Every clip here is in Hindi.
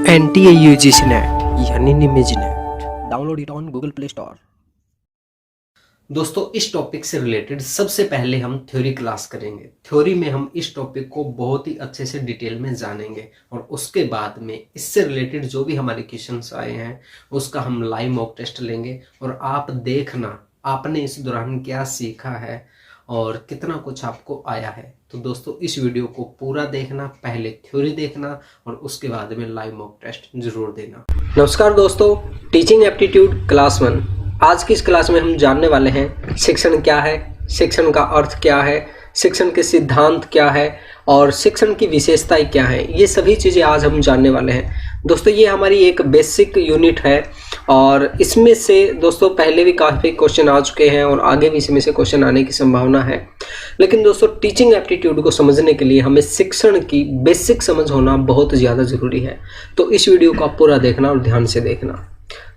NTA-UGC नेट यानी निमेज net, download it on Google play store. दोस्तों, इस टॉपिक से रिलेटेड सबसे पहले हम थ्योरी क्लास करेंगे। थ्योरी में हम इस टॉपिक को बहुत ही अच्छे से डिटेल में जानेंगे और उसके बाद में इससे रिलेटेड जो भी हमारे क्वेश्चंस आए हैं उसका हम लाइव मॉक टेस्ट लेंगे और आप देखना आपने इस दौरान क्या सीखा है और कितना कुछ आपको आया है। तो दोस्तों, इस वीडियो को पूरा देखना, पहले थ्योरी देखना और उसके बाद में लाइव मॉक टेस्ट जरूर देना। नमस्कार दोस्तों, टीचिंग एप्टीट्यूड क्लास 1। आज की इस क्लास में हम जानने वाले हैं शिक्षण क्या है, शिक्षण का अर्थ क्या है, शिक्षण के सिद्धांत क्या है और शिक्षण की विशेषताएं क्या है। ये सभी चीज़ें आज हम जानने वाले हैं। दोस्तों, ये हमारी एक बेसिक यूनिट है और इसमें से दोस्तों पहले भी काफ़ी क्वेश्चन आ चुके हैं और आगे भी इसमें से क्वेश्चन आने की संभावना है। लेकिन दोस्तों, टीचिंग एप्टीट्यूड को समझने के लिए हमें शिक्षण की बेसिक समझ होना बहुत ज़्यादा ज़रूरी है। तो इस वीडियो को आप पूरा देखना और ध्यान से देखना।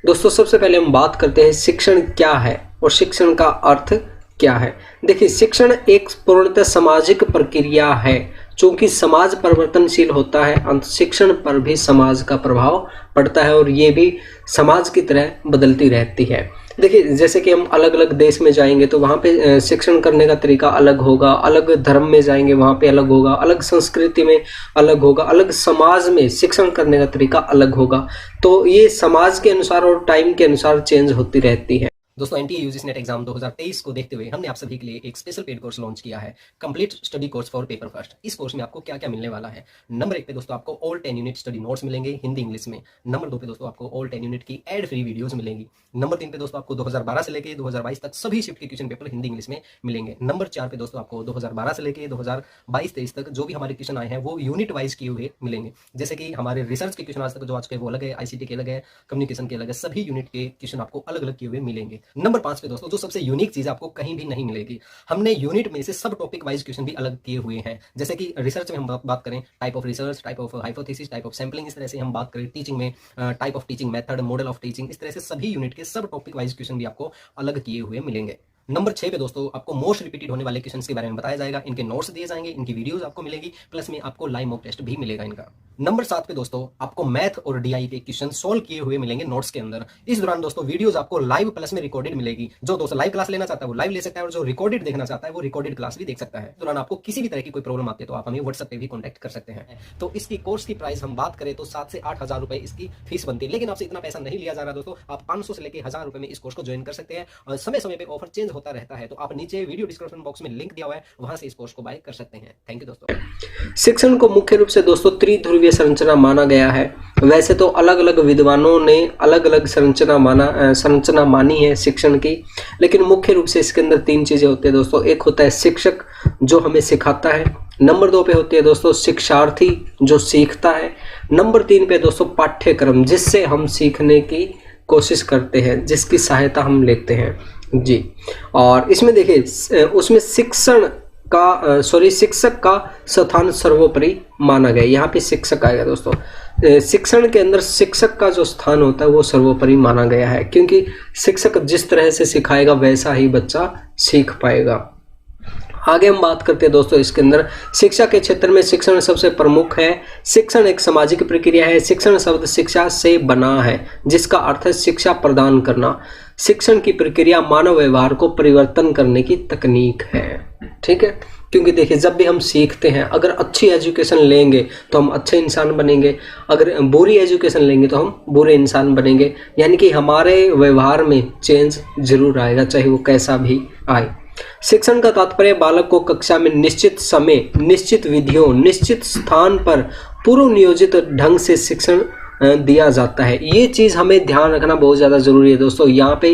दोस्तों, सबसे पहले हम बात करते हैं शिक्षण क्या है और शिक्षण का अर्थ क्या है। देखिए, शिक्षण एक पूर्णतः सामाजिक प्रक्रिया है। चूंकि समाज परिवर्तनशील होता है, अंत शिक्षण पर भी समाज का प्रभाव पड़ता है और ये भी समाज की तरह बदलती रहती है। देखिए, जैसे कि हम अलग अलग देश में जाएंगे तो वहाँ पे शिक्षण करने का तरीका अलग होगा, अलग धर्म में जाएंगे वहाँ पे अलग होगा, अलग संस्कृति में अलग होगा, अलग समाज में शिक्षण करने का तरीका अलग होगा। तो ये समाज के अनुसार और टाइम के अनुसार चेंज होती रहती है। दोस्तों, NTA-UGC नेट एग्जाम 2023 को देखते हुए हमने आप सभी के लिए एक स्पेशल पेड कोर्स लॉन्च किया है, complete study course for paper first. इस कोर्स में आपको क्या क्या मिलने वाला है। नंबर 1 पे दोस्तों आपको ऑल 10 यूनिट स्टडी नोट्स मिलेंगे हिंदी इंग्लिश में। नंबर 2 पे दोस्तों आपको ऑल 10 यूनिट की एड फ्री वीडियोस मिलेंगी। नंबर 3 पे दोस्तों आपको 2012 से लेकर 2022 तक सभी शिफ्ट के क्वेश्चन पेपर हिंदी इंग्लिश में मिलेंगे। नंबर 4 पे दोस्तों आपको 2012 से लेकर 2022-23 तक जो भी हमारे क्वेश्चन आए हैं वो यूनिट वाइज किए हुए मिलेंगे। जैसे कि हमारे रिसर्च के क्वेश्चन आज तक जो आज के वो अलग है, ICT के अलग है, कम्युनिकेशन के अलग है, सभी यूनिट के क्वेश्चन आपको अलग अलग किए हुए मिलेंगे। नंबर 5 पे दोस्तों जो सबसे यूनिक चीज आपको कहीं भी नहीं मिलेगी, हमने यूनिट में से सब टॉपिक वाइज क्वेश्चन भी अलग किए हुए हैं। जैसे कि रिसर्च में हम बात करें type of research, type of hypothesis, type of sampling, इस तरह से हम बात करें टीचिंग में type of teaching method, model of teaching, इस तरह से सभी यूनिट के सब टॉपिक वाइज क्वेश्चन भी आपको अलग किए हुए मिलेंगे। नंबर 6 पे दोस्तों आपको मोस्ट रिपीटेड होने वाले क्वेश्चंस के बारे में बताया जाएगा, इनके नोट्स दिए जाएंगे, इनकी वीडियोस आपको मिलेगी, प्लस में आपको लाइव मॉक टेस्ट भी मिलेगा इनका। नंबर 7 पे दोस्तों आपको मैथ और DI के क्वेश्चन सोल्व किए हुए मिलेंगे नोट्स के अंदर। इस दौरान दोस्तों वीडियोस आपको लाइव प्लस में रिकॉर्डेड मिलेगी। जो दोस्तों लाइव क्लास लेना चाहता है वो लाइव ले सकता है और जो रिकॉर्डेड देखना चाहता है वो रिकॉर्डेड क्लास भी देख सकता है। इस दौरान आपको किसी भी तरह की कोई प्रॉब्लम आती है तो आप हमें व्हाट्सएप पे भी कॉन्टैक्ट कर सकते हैं। तो इसकी कोर्स की प्राइस हम बात करें तो 7 से 8 हज़ार रुपए इसकी फीस बनती है। लेकिन आपसे इतना पैसा नहीं लिया जा रहा दोस्तों, आप 500 से लेकर 1000 रुपए में इस कोर्स को ज्वाइन कर सकते हैं और समय समय पे ऑफर चेंज होता रहता है। तो आप नीचे वीडियो डिस्क्रिप्शन बॉक्स में लिंक दिया हुआ है, वहां से इस कोर्स को बाय कर सकते हैं। थैंक यू दोस्तों। शिक्षण को मुख्य रूप से दोस्तों त्रिध्रुवीय संरचना माना गया है। वैसे तो अलग अलग विद्वानों ने अलग अलग संरचना मानी है शिक्षण की, लेकिन मुख्य रूप से इसके अंदर 3 चीजें होती है दोस्तों। एक होता है शिक्षक जो हमें सिखाता है, नंबर 2 पे होती है दोस्तों शिक्षार्थी जो सीखता है, नंबर 3 पे दोस्तों पाठ्यक्रम जिससे हम सीखने की कोशिश करते हैं, जिसकी सहायता हम लेते हैं जी। और इसमें देखिए उसमें शिक्षक का स्थान सर्वोपरि माना गया। यहाँ पे शिक्षक आएगा दोस्तों। शिक्षण के अंदर शिक्षक का जो स्थान होता है वो सर्वोपरि माना गया है, क्योंकि शिक्षक जिस तरह से सिखाएगा वैसा ही बच्चा सीख पाएगा। आगे हम बात करते हैं दोस्तों इसके अंदर शिक्षा के क्षेत्र में शिक्षण सबसे प्रमुख है। शिक्षण एक सामाजिक प्रक्रिया है। शिक्षण शब्द शिक्षा से बना है जिसका अर्थ है शिक्षा प्रदान करना। शिक्षण की प्रक्रिया मानव व्यवहार को परिवर्तन करने की तकनीक है। ठीक है, क्योंकि देखिए जब भी हम सीखते हैं, अगर अच्छी एजुकेशन लेंगे तो हम अच्छे इंसान बनेंगे, अगर बुरी एजुकेशन लेंगे तो हम बुरे इंसान बनेंगे। यानी कि हमारे व्यवहार में चेंज जरूर आएगा, चाहे वो कैसा भी आए। शिक्षण का तात्पर्य बालक को कक्षा में निश्चित समय, निश्चित विधियों, निश्चित स्थान पर पूर्व नियोजित ढंग से शिक्षण दिया जाता है। ये चीज़ हमें ध्यान रखना बहुत ज़्यादा ज़रूरी है दोस्तों। यहाँ पे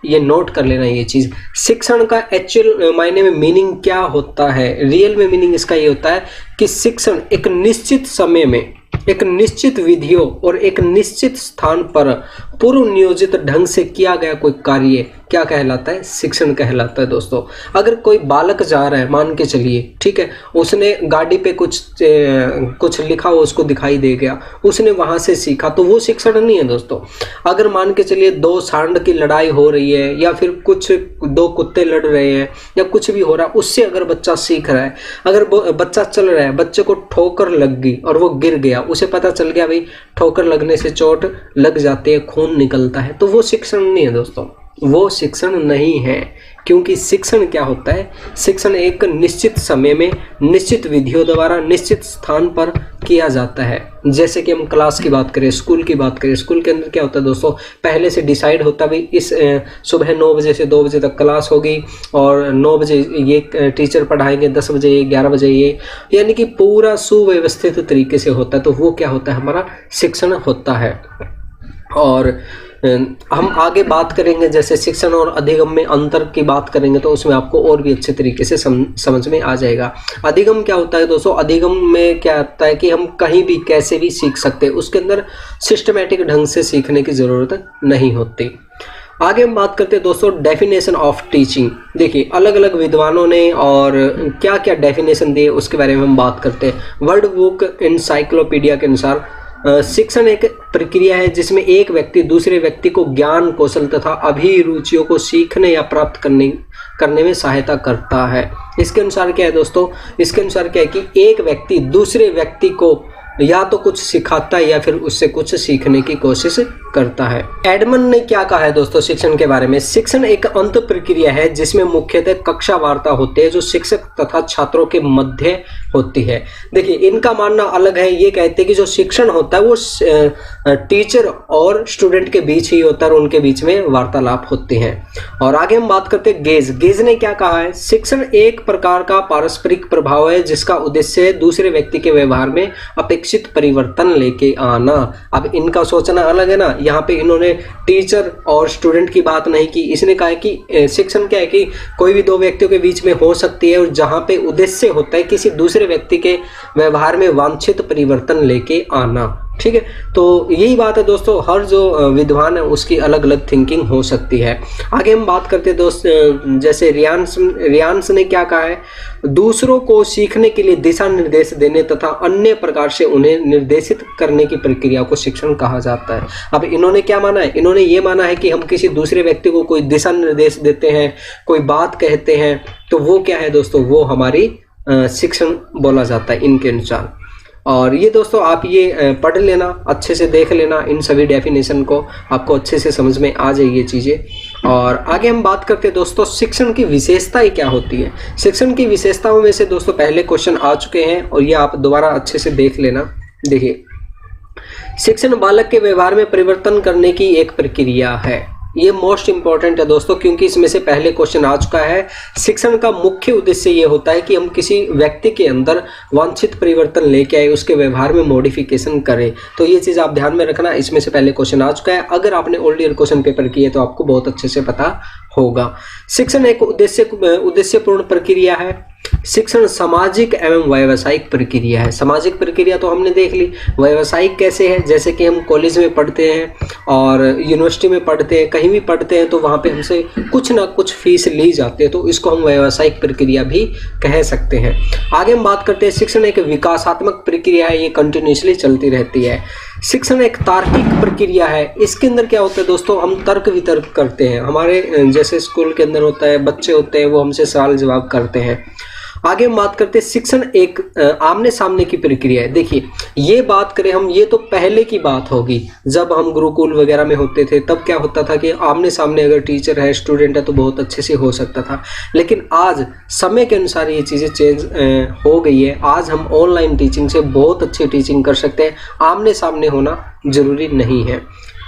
ये नोट कर लेना ये चीज़। शिक्षण का एक्चुअल मायने में मीनिंग क्या होता है, रियल में मीनिंग इसका ये होता है कि शिक्षण एक निश्चित समय में, एक निश्चित विधियों और एक निश्चित स्थान पर पूर्व नियोजित ढंग से किया गया कोई कार्य क्या कहलाता है? शिक्षण कहलाता है दोस्तों। अगर कोई बालक जा रहा है, मान के चलिए, ठीक है, उसने गाड़ी पे कुछ लिखा हुआ उसको दिखाई दे गया, उसने वहां से सीखा, तो वो शिक्षण नहीं है दोस्तों। अगर मान के चलिए दो सांड की लड़ाई हो रही है या फिर कुछ दो कुत्ते लड़ रहे हैं या कुछ भी हो रहा है, उससे अगर बच्चा सीख रहा है, अगर बच्चा चल रहा है, बच्चे को ठोकर लग गई और वो गिर गया, उसे पता चल गया भाई ठोकर लगने से चोट लग जाती है, खून निकलता है, तो वो शिक्षण नहीं है दोस्तों, वो शिक्षण नहीं है। क्योंकि शिक्षण क्या होता है? शिक्षण एक निश्चित समय में निश्चित विधियों द्वारा निश्चित स्थान पर किया जाता है। जैसे कि हम क्लास की बात करें, स्कूल की बात करें, स्कूल के अंदर क्या होता है दोस्तों? पहले से डिसाइड होता है भाई इस सुबह 9 बजे से 2 बजे तक क्लास होगी और 9 बजे ये टीचर पढ़ाएंगे, 10 बजे ये, 11 बजे ये, यानी कि पूरा सुव्यवस्थित तरीके से होता है। तो वो क्या होता है? हमारा शिक्षण होता है। और हम आगे बात करेंगे, जैसे शिक्षण और अधिगम में अंतर की बात करेंगे तो उसमें आपको और भी अच्छे तरीके से समझ में आ जाएगा। अधिगम क्या होता है दोस्तों? अधिगम में क्या होता है कि हम कहीं भी कैसे भी सीख सकते हैं, उसके अंदर सिस्टमेटिक ढंग से सीखने की जरूरत नहीं होती। आगे हम बात करते हैं दोस्तों डेफिनेशन ऑफ टीचिंग। देखिए अलग अलग विद्वानों ने और क्या क्या डेफिनेशन दिए उसके बारे में हम बात करते हैं। वर्ल्ड बुक एनसाइक्लोपीडिया के अनुसार शिक्षण एक प्रक्रिया है जिसमें एक व्यक्ति दूसरे व्यक्ति को ज्ञान, कौशल तथा अभिरुचियों को सीखने या प्राप्त करने में सहायता करता है। इसके अनुसार क्या है दोस्तों? इसके अनुसार क्या है कि एक व्यक्ति दूसरे व्यक्ति को या तो कुछ सिखाता है या फिर उससे कुछ सीखने की कोशिश करता है। एडमन ने क्या कहा है दोस्तों शिक्षण के बारे में? शिक्षण एक अंत प्रक्रिया है जिसमें मुख्यतः कक्षा वार्ता होती है जो शिक्षक तथा छात्रों के मध्य होती है। देखिए इनका मानना अलग है, ये कहते हैं कि जो शिक्षण होता है वो टीचर और स्टूडेंट के बीच ही होता है और उनके बीच में वार्तालाप होते हैं। और आगे हम बात करते हैं गेज। गेज ने क्या कहा है? शिक्षण एक प्रकार का पारस्परिक प्रभाव है जिसका उद्देश्य दूसरे व्यक्ति के व्यवहार में अपेक्षित परिवर्तन लेके आना। अब इनका सोचना अलग है ना, यहाँ पे इन्होंने टीचर और स्टूडेंट की बात नहीं की। इसने कहा है कि शिक्षण क्या है कि कोई भी दो व्यक्तियों के बीच में हो सकती है और जहाँ पे उद्देश्य होता है किसी दूसरे व्यक्ति के व्यवहार में वांछित परिवर्तन लेके आना। ठीक है, तो यही बात है दोस्तों, हर जो विद्वान है उसकी अलग अलग थिंकिंग हो सकती है। आगे हम बात करते हैं दोस्त, जैसे रियांस ने क्या कहा है? दूसरों को सीखने के लिए दिशा निर्देश देने तथा अन्य प्रकार से उन्हें निर्देशित करने की प्रक्रिया को शिक्षण कहा जाता है। अब इन्होंने क्या माना है? इन्होंने ये माना है कि हम किसी दूसरे व्यक्ति को कोई दिशा निर्देश देते हैं, कोई बात कहते हैं, तो वो क्या है दोस्तों? वो हमारी शिक्षण बोला जाता है इनके अनुसार। और ये दोस्तों आप ये पढ़ लेना, अच्छे से देख लेना इन सभी डेफिनेशन को, आपको अच्छे से समझ में आ जाएगी ये चीज़ें। और आगे हम बात करते हैं दोस्तों शिक्षण की विशेषताएं क्या होती है। शिक्षण की विशेषताओं में से दोस्तों पहले क्वेश्चन आ चुके हैं और ये आप दोबारा अच्छे से देख लेना। देखिए शिक्षण बालक के व्यवहार में परिवर्तन करने की एक प्रक्रिया है। ये मोस्ट इंपॉर्टेंट है दोस्तों क्योंकि इसमें से पहले क्वेश्चन आ चुका है। शिक्षण का मुख्य उद्देश्य ये होता है कि हम किसी व्यक्ति के अंदर वांछित परिवर्तन लेके आए, उसके व्यवहार में मॉडिफिकेशन करें। तो ये चीज़ आप ध्यान में रखना, इसमें से पहले क्वेश्चन आ चुका है। अगर आपने ओल्ड ईयर क्वेश्चन पेपर किए तो आपको बहुत अच्छे से पता होगा। शिक्षण एक उद्देश्यपूर्ण प्रक्रिया है। शिक्षण सामाजिक एवं व्यावसायिक प्रक्रिया है। सामाजिक प्रक्रिया तो हमने देख ली, व्यावसायिक कैसे है? जैसे कि हम कॉलेज में पढ़ते हैं और यूनिवर्सिटी में पढ़ते हैं, कहीं भी पढ़ते हैं तो वहाँ पे हमसे कुछ ना कुछ फीस ली जाती है, तो इसको हम व्यावसायिक प्रक्रिया भी कह सकते हैं। आगे हम बात करते हैं शिक्षण एक विकासात्मक प्रक्रिया है, ये कंटिन्यूसली चलती रहती है। शिक्षण एक तार्किक प्रक्रिया है। इसके अंदर क्या होता है दोस्तों? हम तर्क वितर्क करते हैं। हमारे जैसे स्कूल के अंदर होता है, बच्चे होते हैं वो हमसे सवाल जवाब करते हैं। आगे हम बात करते हैं शिक्षण एक आमने सामने की प्रक्रिया है। देखिए ये बात करें हम, ये तो पहले की बात होगी, जब हम गुरुकुल वगैरह में होते थे तब क्या होता था कि आमने सामने अगर टीचर है स्टूडेंट है तो बहुत अच्छे से हो सकता था। लेकिन आज समय के अनुसार ये चीज़ें चेंज हो गई है। आज हम ऑनलाइन टीचिंग से बहुत अच्छी टीचिंग कर सकते हैं, आमने सामने होना जरूरी नहीं है।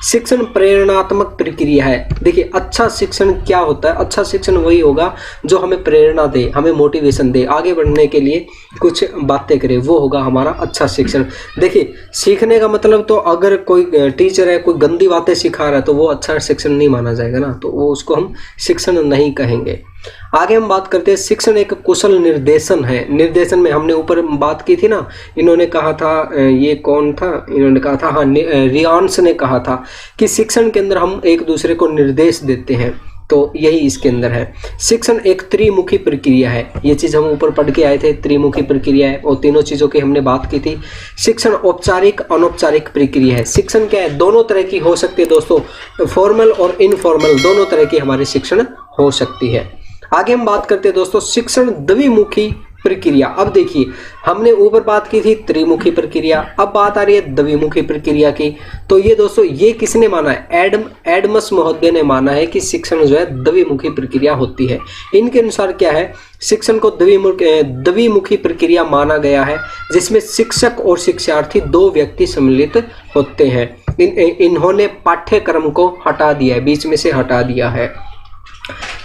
शिक्षण प्रेरणात्मक प्रक्रिया है। देखिए अच्छा शिक्षण क्या होता है? अच्छा शिक्षण वही होगा जो हमें प्रेरणा दे, हमें मोटिवेशन दे, आगे बढ़ने के लिए कुछ बातें करे, वो होगा हमारा अच्छा शिक्षण। देखिए सीखने का मतलब तो अगर कोई टीचर है कोई गंदी बातें सिखा रहा है तो वो अच्छा शिक्षण नहीं माना जाएगा ना, तो वो उसको हम शिक्षण नहीं कहेंगे। आगे हम बात करते हैं शिक्षण एक कुशल निर्देशन है। निर्देशन में हमने ऊपर बात की थी ना, इन्होंने कहा था, ये कौन था? इन्होंने कहा था, हाँ रियांस ने कहा था कि शिक्षण के अंदर हम एक दूसरे को निर्देश देते हैं तो यही इसके अंदर है। शिक्षण एक त्रिमुखी प्रक्रिया है, ये चीज हम ऊपर पढ़ के आए थे, त्रिमुखी प्रक्रिया है और तीनों चीजों की हमने बात की थी। शिक्षण औपचारिक अनौपचारिक प्रक्रिया है। शिक्षण क्या है, दोनों तरह की हो सकती है दोस्तों, फॉर्मल और इनफॉर्मल दोनों तरह की हमारी शिक्षण हो सकती है। आगे हम बात करते हैं दोस्तों शिक्षण द्विमुखी प्रक्रिया। अब देखिए हमने ऊपर बात की थी त्रिमुखी प्रक्रिया, अब बात आ रही है द्विमुखी प्रक्रिया की। तो ये दोस्तों ये किसने माना है, एडमस महोदय ने माना है कि शिक्षण जो है द्विमुखी प्रक्रिया होती है। इनके अनुसार क्या है, शिक्षण को द्विमुखी प्रक्रिया माना गया है जिसमें शिक्षक और शिक्षार्थी दो व्यक्ति सम्मिलित होते हैं। इन्होंने पाठ्यक्रम को हटा दिया है, बीच में से हटा दिया है।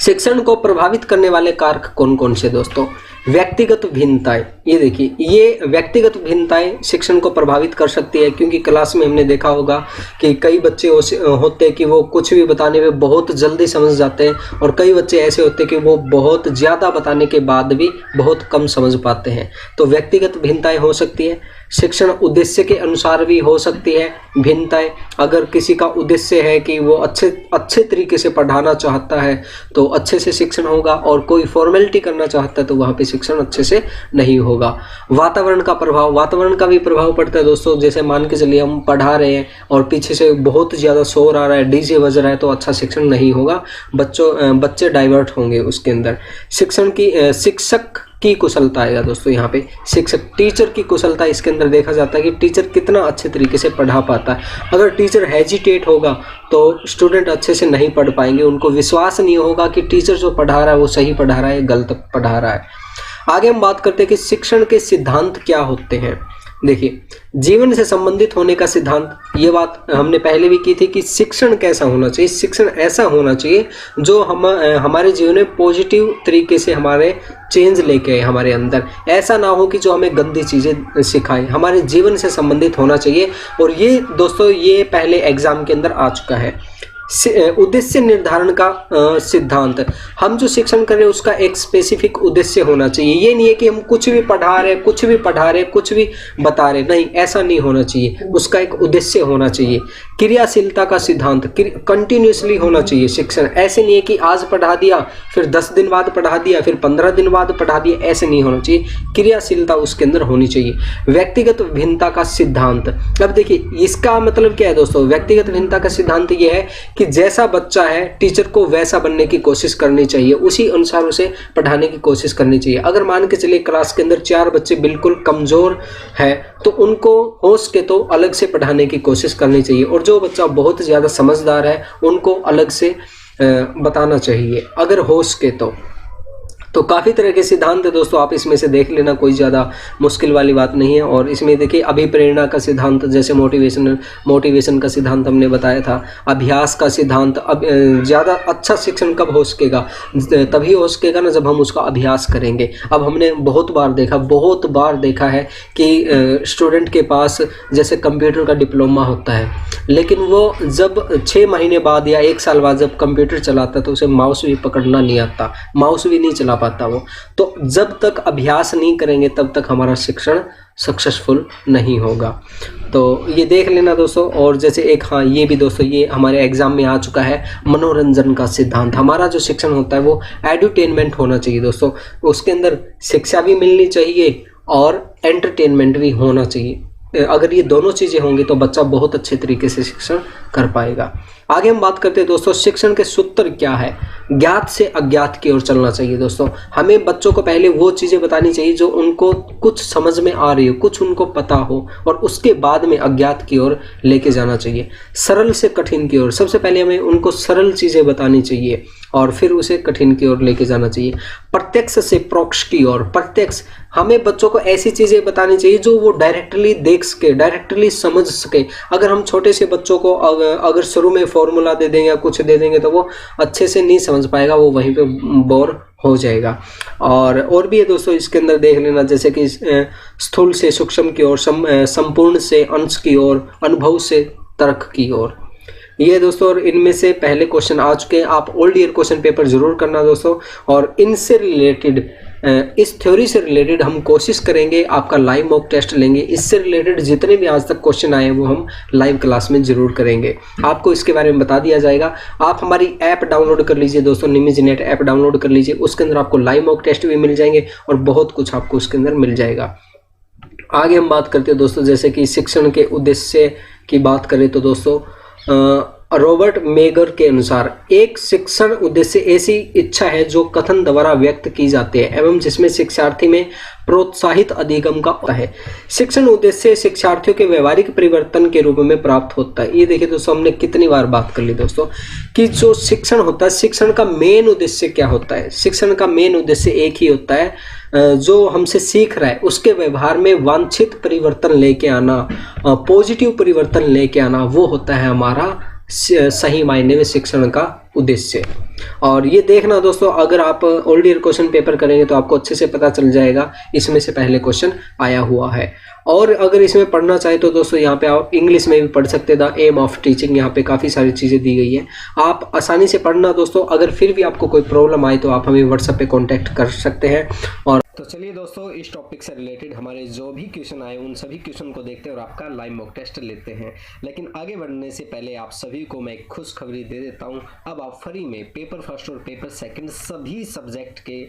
शिक्षण को प्रभावित करने वाले कारक कौन कौन से दोस्तों, व्यक्तिगत भिन्नताएं। ये देखिए ये व्यक्तिगत भिन्नताएं शिक्षण को प्रभावित कर सकती है, क्योंकि क्लास में हमने देखा होगा कि कई बच्चे होते हैं कि वो कुछ भी बताने में बहुत जल्दी समझ जाते हैं और कई बच्चे ऐसे होते हैं कि वो बहुत ज़्यादा बताने के बाद भी बहुत कम समझ पाते हैं। तो व्यक्तिगत भिन्नताएं हो सकती है। शिक्षण उद्देश्य के अनुसार भी हो सकती है भिन्नताएं। अगर किसी का उद्देश्य है कि वो अच्छे तरीके से पढ़ाना चाहता है तो अच्छे से शिक्षण होगा, और कोई फॉर्मेलिटी करना चाहता है तो वहाँ पे शिक्षण अच्छे से नहीं होगा। वातावरण का प्रभाव, वातावरण का भी प्रभाव पड़ता है दोस्तों। जैसे मान के चलिए हम पढ़ा रहे हैं और पीछे से बहुत ज़्यादा शोर आ रहा है, डीजे बज रहा है, तो अच्छा शिक्षण नहीं होगा, बच्चे डाइवर्ट होंगे उसके अंदर। शिक्षक की कुशलता आएगा दोस्तों, यहाँ पे शिक्षक टीचर की कुशलता इसके अंदर देखा जाता है कि टीचर कितना अच्छे तरीके से पढ़ा पाता है। अगर टीचर हेजिटेट होगा तो स्टूडेंट अच्छे से नहीं पढ़ पाएंगे, उनको विश्वास नहीं होगा कि टीचर जो पढ़ा रहा है वो सही पढ़ा रहा है, गलत पढ़ा रहा है। आगे हम बात करते हैं कि शिक्षण के सिद्धांत क्या होते हैं। देखिए जीवन से संबंधित होने का सिद्धांत, ये बात हमने पहले भी की थी कि शिक्षण कैसा होना चाहिए। शिक्षण ऐसा होना चाहिए जो हमारे जीवन में पॉजिटिव तरीके से हमारे चेंज लेके आए हमारे अंदर। ऐसा ना हो कि जो हमें गंदी चीज़ें सिखाएं, हमारे जीवन से संबंधित होना चाहिए। और ये दोस्तों ये पहले एग्जाम के अंदर आ चुका है। उद्देश्य निर्धारण का सिद्धांत, हम जो शिक्षण कर रहे हैं उसका एक स्पेसिफिक उद्देश्य होना चाहिए। ये नहीं है कि हम कुछ भी पढ़ा रहे कुछ भी बता रहे, नहीं, ऐसा नहीं होना चाहिए, उसका एक उद्देश्य होना चाहिए। क्रियाशीलता का सिद्धांत, कंटिन्यूसली होना चाहिए शिक्षण। ऐसे नहीं है कि आज पढ़ा दिया फिर 10 दिन बाद पढ़ा दिया फिर 15 दिन बाद पढ़ा दिया, ऐसे नहीं होना चाहिए। क्रियाशीलता उसके अंदर होनी चाहिए। व्यक्तिगत भिन्नता का सिद्धांत, अब देखिए इसका मतलब क्या है दोस्तों, व्यक्तिगत भिन्नता का सिद्धांत ये है कि जैसा बच्चा है टीचर को वैसा बनने की कोशिश करनी चाहिए, उसी अनुसार उसे पढ़ाने की कोशिश करनी चाहिए। अगर मान के चलिए क्लास के अंदर 4 बच्चे बिल्कुल कमजोर है तो उनको हो सके तो अलग से पढ़ाने की कोशिश करनी चाहिए, और जो बच्चा बहुत ज़्यादा समझदार है उनको अलग से बताना चाहिए अगर हो सके तो काफ़ी तरह के सिद्धांत है दोस्तों, आप इसमें से देख लेना, कोई ज़्यादा मुश्किल वाली बात नहीं है। और इसमें देखिए अभिप्रेरणा का सिद्धांत, जैसे मोटिवेशन का सिद्धांत हमने बताया था। अभ्यास का सिद्धांत, अब ज़्यादा अच्छा शिक्षण कब हो सकेगा, तभी हो सकेगा ना जब हम उसका अभ्यास करेंगे। अब हमने बहुत बार देखा है कि स्टूडेंट के पास जैसे कंप्यूटर का डिप्लोमा होता है, लेकिन वो जब 6 महीने बाद या 1 साल बाद जब कंप्यूटर चलाता है तो उसे माउस भी पकड़ना नहीं आता, माउस भी नहीं चला पाता वो। तो जब तक अभ्यास नहीं करेंगे तब तक हमारा शिक्षण सक्सेसफुल नहीं होगा। तो ये देख लेना दोस्तों। और जैसे एक ये भी दोस्तों ये हमारे एग्जाम में आ चुका है, मनोरंजन का सिद्धांत। हमारा जो शिक्षण होता है वो एडुटेनमेंट होना चाहिए दोस्तों, उसके अंदर शिक्षा भी मिलनी चाहिए और एंटरटेनमेंट भी होना चाहिए। अगर ये दोनों चीज़ें होंगी तो बच्चा बहुत अच्छे तरीके से शिक्षण कर पाएगा। आगे हम बात करते हैं दोस्तों शिक्षण के सूत्र क्या है। ज्ञात से अज्ञात की ओर चलना चाहिए दोस्तों। हमें बच्चों को पहले वो चीज़ें बतानी चाहिए जो उनको कुछ समझ में आ रही हो, कुछ उनको पता हो, और उसके बाद में अज्ञात की ओर लेके जाना चाहिए। सरल से कठिन की ओर, सबसे पहले हमें उनको सरल चीज़ें बतानी चाहिए और फिर उसे कठिन की ओर लेके जाना चाहिए। प्रत्यक्ष से परोक्ष की ओर, प्रत्यक्ष हमें बच्चों को ऐसी चीज़ें बतानी चाहिए जो वो डायरेक्टली देख सके, डायरेक्टली समझ सके। अगर हम छोटे से बच्चों को अगर शुरू में फॉर्मूला दे देंगे या कुछ दे देंगे तो वो अच्छे से नहीं समझ पाएगा, वो वहीं पे बोर हो जाएगा। और भी है दोस्तों इसके अंदर देख लेना, जैसे कि स्थूल से सूक्ष्म की ओर, संपूर्ण से अंश की ओर, अनुभव से तर्क की ओर। ये दोस्तों और इनमें से पहले क्वेश्चन आ चुके हैं। आप ओल्ड ईयर क्वेश्चन पेपर जरूर करना दोस्तों। और इनसे रिलेटेड इस थ्योरी से रिलेटेड हम कोशिश करेंगे, आपका लाइव मॉक टेस्ट लेंगे। इससे रिलेटेड जितने भी आज तक क्वेश्चन आए हैं वो हम लाइव क्लास में जरूर करेंगे, आपको इसके बारे में बता दिया जाएगा। आप हमारी ऐप डाउनलोड कर लीजिए दोस्तों, निमिज़नेट ऐप डाउनलोड कर लीजिए, उसके अंदर आपको लाइव मॉक टेस्ट भी मिल जाएंगे और बहुत कुछ आपको उसके अंदर मिल जाएगा। आगे हम बात करते हैं दोस्तों, जैसे कि शिक्षण के उद्देश्य की बात करें तो दोस्तों रॉबर्ट मेगर के अनुसार एक शिक्षण उद्देश्य ऐसी इच्छा है जो कथन द्वारा व्यक्त की जाती है एवं जिसमें शिक्षार्थी में प्रोत्साहित अधिगम का होता है। शिक्षण उद्देश्य शिक्षार्थियों के व्यवहारिक परिवर्तन के रूप में प्राप्त होता है। ये देखिए दोस्तों, हमने कितनी बार बात कर ली दोस्तों कि जो शिक्षण होता है, शिक्षण का मेन उद्देश्य क्या होता है। शिक्षण का मेन उद्देश्य एक ही होता है, जो हमसे सीख रहा है उसके व्यवहार में वांछित परिवर्तन लेके आना, पॉजिटिव परिवर्तन लेके आना, वो होता है हमारा सही मायने में शिक्षण का उद्देश्य। और ये देखना दोस्तों, अगर आप ओल्ड ईयर क्वेश्चन पेपर करेंगे तो आपको अच्छे से पता चल जाएगा इसमें से पहले क्वेश्चन आया हुआ है। और अगर इसमें पढ़ना चाहे तो दोस्तों यहाँ पे आप इंग्लिश में भी पढ़ सकते हैं। द एम ऑफ टीचिंग, यहाँ पे काफ़ी सारी चीज़ें दी गई हैं, आप आसानी से पढ़ना दोस्तों। अगर फिर भी आपको कोई प्रॉब्लम आए तो आप हमें व्हाट्सएप पे कॉन्टैक्ट कर सकते हैं। और तो चलिए दोस्तों, इस टॉपिक से रिलेटेड हमारे जो भी क्वेश्चन आए उन सभी क्वेश्चन को देखते हैं और आपका लाइव मॉक टेस्ट लेते हैं। लेकिन आगे बढ़ने से पहले आप सभी को मैं एक खुशखबरी दे देता हूं। अब आप फ्री में पेपर फर्स्ट और पेपर सेकंड सभी सब्जेक्ट के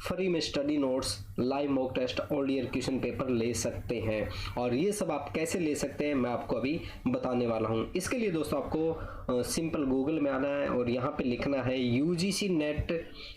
फ्री में study notes, live mock test, old year question paper ले सकते हैं। और ये सब आप कैसे ले सकते हैं मैं आपको अभी बताने वाला हूँ। इसके लिए दोस्तों आपको सिंपल गूगल में आना है और यहाँ पे लिखना है UGC नेट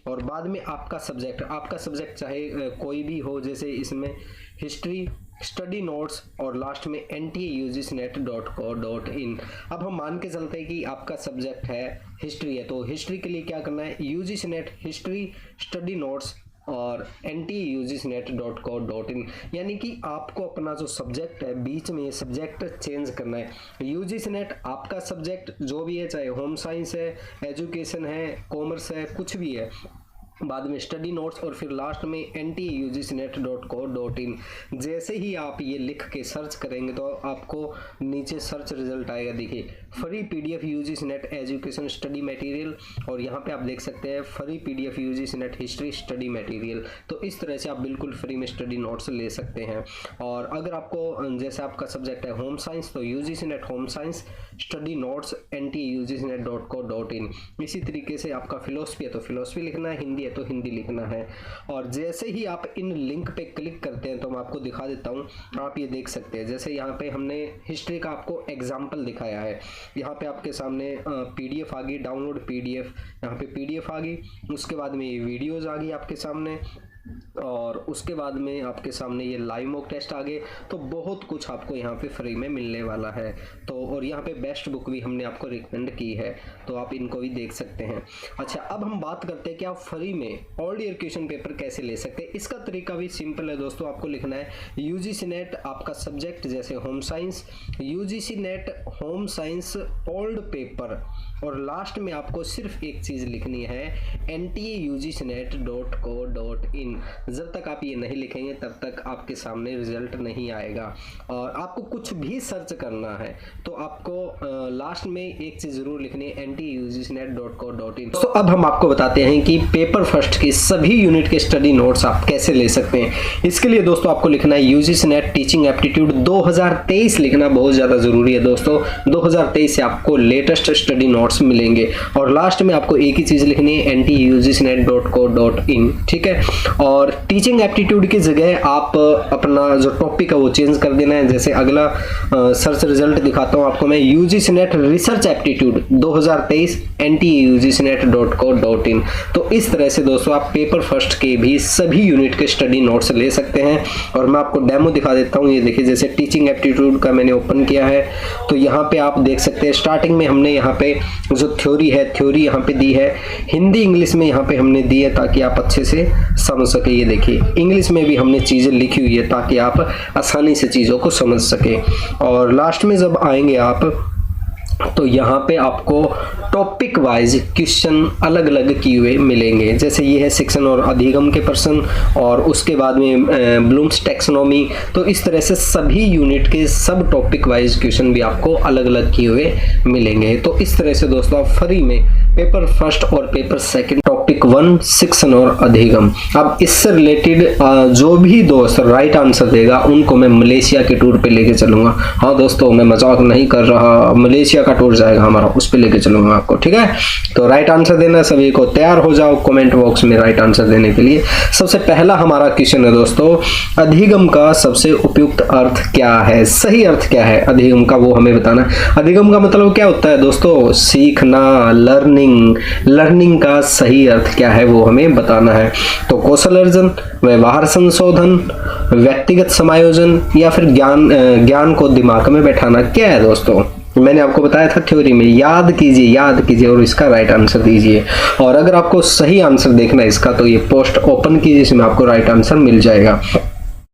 और बाद में आपका सब्जेक्ट चाहे कोई भी हो, जैसे इसमें हिस्ट्री, स्टडी नोट्स और लास्ट में ntaugcnet.co.in। अब हम मान के चलते हैं कि आपका सब्जेक्ट है हिस्ट्री है, तो हिस्ट्री के लिए क्या करना है, UGC net history study notes और ntaugcnet.co.in, यानी कि आपको अपना जो सब्जेक्ट है बीच में ये सब्जेक्ट चेंज करना है। UGC नेट आपका सब्जेक्ट जो भी है, चाहे होम साइंस है, एजुकेशन है, कॉमर्स है, कुछ भी है, बाद में स्टडी नोट्स और फिर लास्ट में ntaugcnet.co.in। जैसे ही आप ये लिख के सर्च करेंगे तो आपको नीचे सर्च रिजल्ट आएगा। देखिए free PDF UGC net education study material और यहाँ पे आप देख सकते हैं free PDF UGC net history study material. तो इस तरह से आप बिल्कुल फ्री में स्टडी नोट्स ले सकते हैं। और अगर आपको जैसे आपका सब्जेक्ट है होम साइंस तो UGC net home science study notes ntaugcnet.co.in। इसी तरीके से आपका फिलोसफी है तो फिलोसफी लिखना है, हिंदी तो हिंदी लिखना है। और जैसे ही आप इन लिंक पे क्लिक करते हैं तो मैं आपको दिखा देता हूं, आप ये देख सकते हैं। जैसे यहाँ पे हमने हिस्ट्री का आपको एग्जाम्पल दिखाया है, यहाँ पे आपके सामने PDF आ गई, डाउनलोड PDF, यहाँ पे PDF आ गई, उसके बाद में ये वीडियोज आ गई आपके सामने और उसके बाद में आपके सामने ये लाइव मॉक टेस्ट आ गए। तो बहुत कुछ आपको यहाँ पे फ्री में मिलने वाला है। तो और यहाँ पे बेस्ट बुक भी हमने आपको रिकमेंड की है, तो आप इनको भी देख सकते हैं। अच्छा, अब हम बात करते हैं कि आप फ्री में ओल्ड ईयर क्वेश्चन पेपर कैसे ले सकते हैं। इसका तरीका भी सिंपल है दोस्तों, आपको लिखना है UGC नेट आपका सब्जेक्ट जैसे home science, UGC net home science old paper और लास्ट में आपको सिर्फ एक चीज़ लिखनी है ntaugcnet.co.in। जब तक आप ये नहीं लिखेंगे तब तक आपके सामने रिजल्ट नहीं आएगा। और आपको कुछ भी सर्च करना है तो आपको लास्ट में एक चीज़ जरूर लिखनी है ntaugcnet.co.in। तो अब हम आपको बताते हैं कि पेपर फर्स्ट के सभी यूनिट के स्टडी नोट्स आप कैसे ले सकते हैं। इसके लिए दोस्तों आपको लिखना है UGC नेट टीचिंग एप्टीट्यूड 2023 लिखना बहुत ज़्यादा ज़रूरी है दोस्तों। 2023 से आपको लेटेस्ट स्टडी नोट्स मिलेंगे और लास्ट में आपको एक ही चीज़ लिखनी है ntaugcnet.co.in, ठीक है। और टीचिंग एप्टीट्यूड की जगह आप अपना जो टॉपिक है वो चेंज कर देना है। जैसे अगला सर्च रिजल्ट दिखाता हूँ आपको मैं, UGC net research aptitude 2023 ntaugcnet.co.in। तो इस तरह से दोस्तों आप पेपर फर्स्ट के भी सभी यूनिट के स्टडी नोट्स ले सकते हैं। और मैं आपको डेमो दिखा देता हूँ। ये देखिए, जैसे टीचिंग एप्टीट्यूड का मैंने ओपन किया है तो यहाँ पे आप देख सकते हैं स्टार्टिंग में हमने यहाँ पे जो थ्योरी है, थ्योरी यहाँ पे दी है, हिंदी इंग्लिश में यहाँ पे हमने दी है ताकि आप अच्छे से समझ सके। ये देखिए इंग्लिश में भी हमने चीज़ें लिखी हुई है ताकि आप आसानी से चीज़ों को समझ सके। और लास्ट में जब आएंगे आप तो यहाँ पे आपको टॉपिक वाइज क्वेश्चन अलग अलग किए हुए मिलेंगे। जैसे ये है शिक्षण और अधिगम के प्रश्न और उसके बाद में ब्लूम्स टैक्सोनॉमी। तो इस तरह से सभी यूनिट के सब टॉपिक वाइज क्वेश्चन भी आपको अलग अलग किए हुए मिलेंगे। तो इस तरह से दोस्तों आप फ्री में पेपर फर्स्ट और पेपर सेकंड टॉपिक टॉपिक 1 शिक्षण और अधिगम। अब इससे रिलेटेड जो भी दोस्त राइट आंसर देगा उनको मैं मलेशिया के टूर पे लेके चलूंगा। हाँ दोस्तों, मैं मजाक नहीं कर रहा, मलेशिया का टूर जाएगा हमारा, उस पे लेके चलूंगा आपको, ठीक है। तो राइट आंसर देना सभी को, तैयार हो जाओ कमेंट बॉक्स में राइट आंसर देने के लिए। सबसे पहला हमारा क्वेश्चन है दोस्तों, अधिगम का सबसे उपयुक्त अर्थ क्या है, सही अर्थ क्या है अधिगम का, वो हमें बताना है। अधिगम का मतलब क्या होता है दोस्तों, सीखना, लर्निंग का सही अर्थ क्या है वो हमें बताना है। तो कौशल अर्जन, व्यवहार संशोधन, व्यक्तिगत समायोजन, या फिर ज्ञान को दिमाग में बैठाना, क्या है दोस्तों। मैंने आपको बताया था थ्योरी में, याद कीजिए और इसका राइट आंसर दीजिए। और अगर आपको सही आंसर देखना है इसका तो ये पोस्ट ओपन कीजिए, इसमें आपको राइट आंसर मिल जाएगा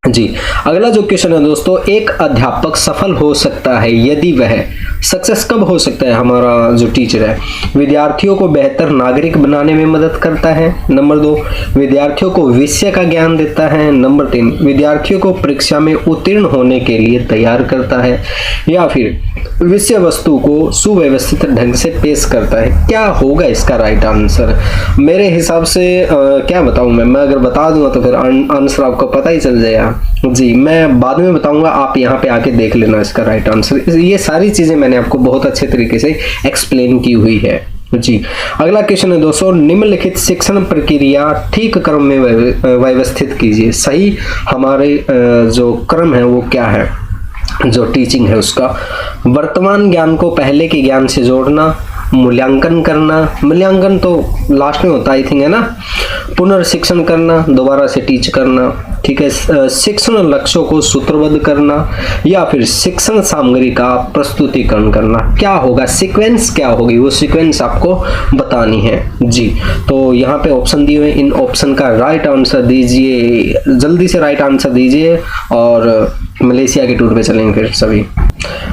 जी। अगला जो क्वेश्चन है दोस्तों, एक अध्यापक सफल हो सकता है यदि वह, सक्सेस कब हो सकता है हमारा जो टीचर है, विद्यार्थियों को बेहतर नागरिक बनाने में मदद करता है, नंबर 2 विद्यार्थियों को विषय का ज्ञान देता है, नंबर 3 विद्यार्थियों को परीक्षा में उत्तीर्ण होने के लिए तैयार करता है, या फिर विषय वस्तु को सुव्यवस्थित ढंग से पेश करता है। क्या होगा इसका राइट आंसर। मेरे हिसाब से क्या बताऊं मैं अगर बता दूंगा तो फिर आंसर आपको पता ही चल जाएगा जी। मैं बाद में बताऊंगा, आप यहाँ पे आके देख लेना इसका राइट आंसर। ये सारी चीजें मैंने आपको बहुत अच्छे तरीके से एक्सप्लेन की हुई है जी। अगला क्वेश्चन है दोस्तों, निम्नलिखित शिक्षण प्रक्रिया ठीक क्रम में व्यवस्थित कीजिए। सही हमारे जो क्रम है वो क्या है, जो टीचिंग है उसका। वर्तमान ज्ञान को पहले के ज्ञान से जोड़ना, मूल्यांकन करना, मूल्यांकन तो लास्ट में होता आई थिंक है ना, पुनर्शिक्षण करना, दोबारा से टीच करना, ठीक है, शिक्षण लक्ष्यों को सूत्रबद्ध करना, या फिर शिक्षण सामग्री का प्रस्तुतिकरण करना। क्या होगा, सीक्वेंस क्या होगी, वो सीक्वेंस आपको बतानी है जी। तो यहाँ पे ऑप्शन दिए हुए, इन ऑप्शन का राइट आंसर दीजिए, जल्दी से राइट आंसर दीजिए और मलेशिया के टूर पे चलेंगे फिर सभी।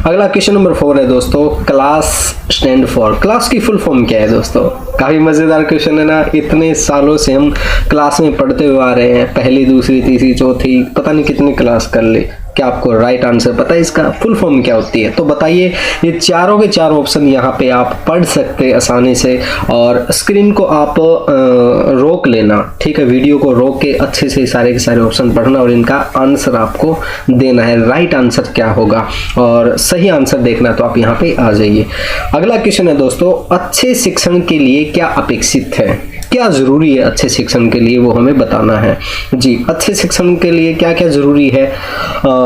अगला क्वेश्चन नंबर 4 है दोस्तों, क्लास स्टैंड फॉर। क्लास की फुल फॉर्म क्या है दोस्तों। काफी मजेदार क्वेश्चन है ना, इतने सालों से हम क्लास में पढ़ते हुए आ रहे हैं, पहली दूसरी तीसरी चौथी पता नहीं कितनी क्लास कर ले। क्या आपको राइट आंसर पता है इसका फुल फॉर्म क्या होती है, तो बताइए। ये चारों के चारों ऑप्शन यहाँ पे आप पढ़ सकते हैं आसानी से, और स्क्रीन को आप रोक लेना, ठीक है, वीडियो को रोक के अच्छे से सारे के सारे ऑप्शन पढ़ना और इनका आंसर आपको देना है, राइट आंसर क्या होगा, और सही आंसर देखना तो आप यहाँ पे आ जाइए। अगला क्वेश्चन है दोस्तों, अच्छे शिक्षण के लिए क्या अपेक्षित है, क्या जरूरी है अच्छे शिक्षण के लिए, वो हमें बताना है जी। अच्छे शिक्षण के लिए क्या क्या जरूरी है।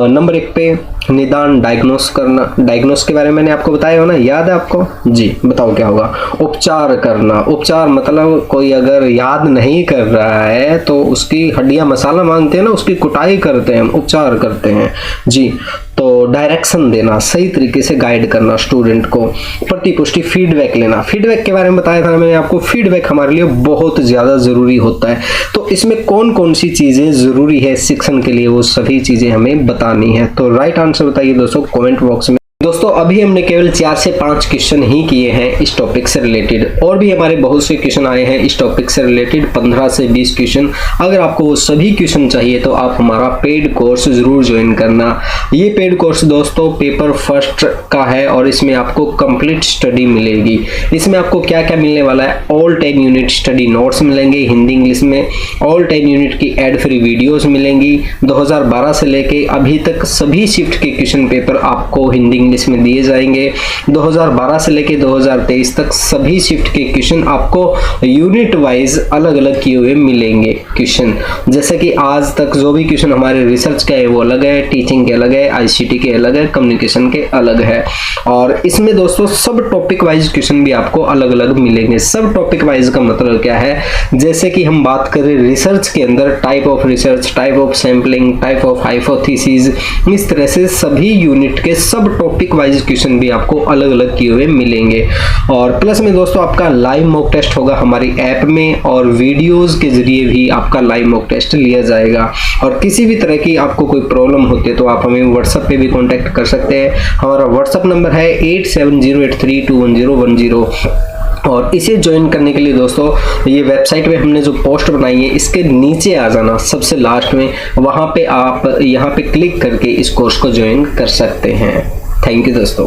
नंबर 1 पे निदान, डायग्नोस करना, डायग्नोस के बारे में मैंने आपको बताया हो ना, याद है आपको जी, बताओ क्या होगा। उपचार करना, उपचार मतलब कोई अगर याद नहीं कर रहा है तो उसकी हड्डियां मसाला मांगते हैं ना, उसकी कुटाई करते हैं, उपचार करते हैं जी। तो डायरेक्शन देना, सही तरीके से गाइड करना स्टूडेंट को। प्रतिपुष्टि, फीडबैक लेना, फीडबैक के बारे में बताया था मैंने आपको, फीडबैक हमारे लिए बहुत ज्यादा जरूरी होता है। तो इसमें कौन कौन सी चीजें जरूरी है शिक्षण के लिए, वो सभी चीजें हमें बतानी है। तो राइट आंसर बताइए दोस्तों कमेंट बॉक्स में। दोस्तों अभी हमने केवल 4 से 5 क्वेश्चन ही किए हैं इस टॉपिक से रिलेटेड, और भी हमारे बहुत से क्वेश्चन आए हैं इस टॉपिक से रिलेटेड, 15 से 20 क्वेश्चन। अगर आपको वो सभी क्वेश्चन चाहिए तो आप हमारा पेड कोर्स जरूर ज्वाइन करना। ये पेड कोर्स दोस्तों पेपर फर्स्ट का है और इसमें आपको कंप्लीट स्टडी मिलेगी। इसमें आपको क्या क्या मिलने वाला है, ऑल 10 यूनिट स्टडी नोट्स मिलेंगे हिंदी इंग्लिश में, ऑल 10 यूनिट की एड फ्री वीडियोस मिलेंगी। 2012 से लेके अभी तक सभी शिफ्ट के क्वेश्चन पेपर आपको हिंदी इंग्लिश में दिए जाएंगे। 2012 से लेके 2023 तक सभी शिफ्ट के क्वेश्चन आपको यूनिट वाइज अलग अलग किए हुए मिलेंगे क्वेश्चन। जैसे कि आज तक जो भी क्वेश्चन हमारे रिसर्च के है वो अलग है, टीचिंग के अलग है, आईसीटी के अलग है, कम्युनिकेशन के अलग है। और इसमें दोस्तों सब टॉपिक वाइज क्वेश्चन भी आपको अलग अलग मिलेंगे। सब टॉपिक वाइज का मतलब क्या है, जैसे कि हम बात करें रिसर्च के अंदर type of research, type of sampling, type of hypothesis, इस तरह से सभी यूनिट के सब टॉपिक वाइज क्वेश्चन भी आपको अलग अलग किए हुए मिलेंगे। और प्लस में दोस्तों आपका लाइव मॉक टेस्ट होगा हमारी ऐप में, और वीडियोस के जरिए भी आपका लाइव मॉक टेस्ट लिया जाएगा। और किसी भी तरह की आपको कोई प्रॉब्लम होती है तो आप हमें व्हाट्सएप पे भी कांटेक्ट कर सकते हैं। हमारा व्हाट्सएप नंबर है 8708321010। और इसे ज्वाइन करने के लिए दोस्तों ये वेबसाइट में हमने जो पोस्ट बनाई है इसके नीचे आ जाना सबसे लास्ट में, वहां पे आप यहाँ पे क्लिक करके इस कोर्स को ज्वाइन कर सकते हैं। थैंक यू दोस्तों।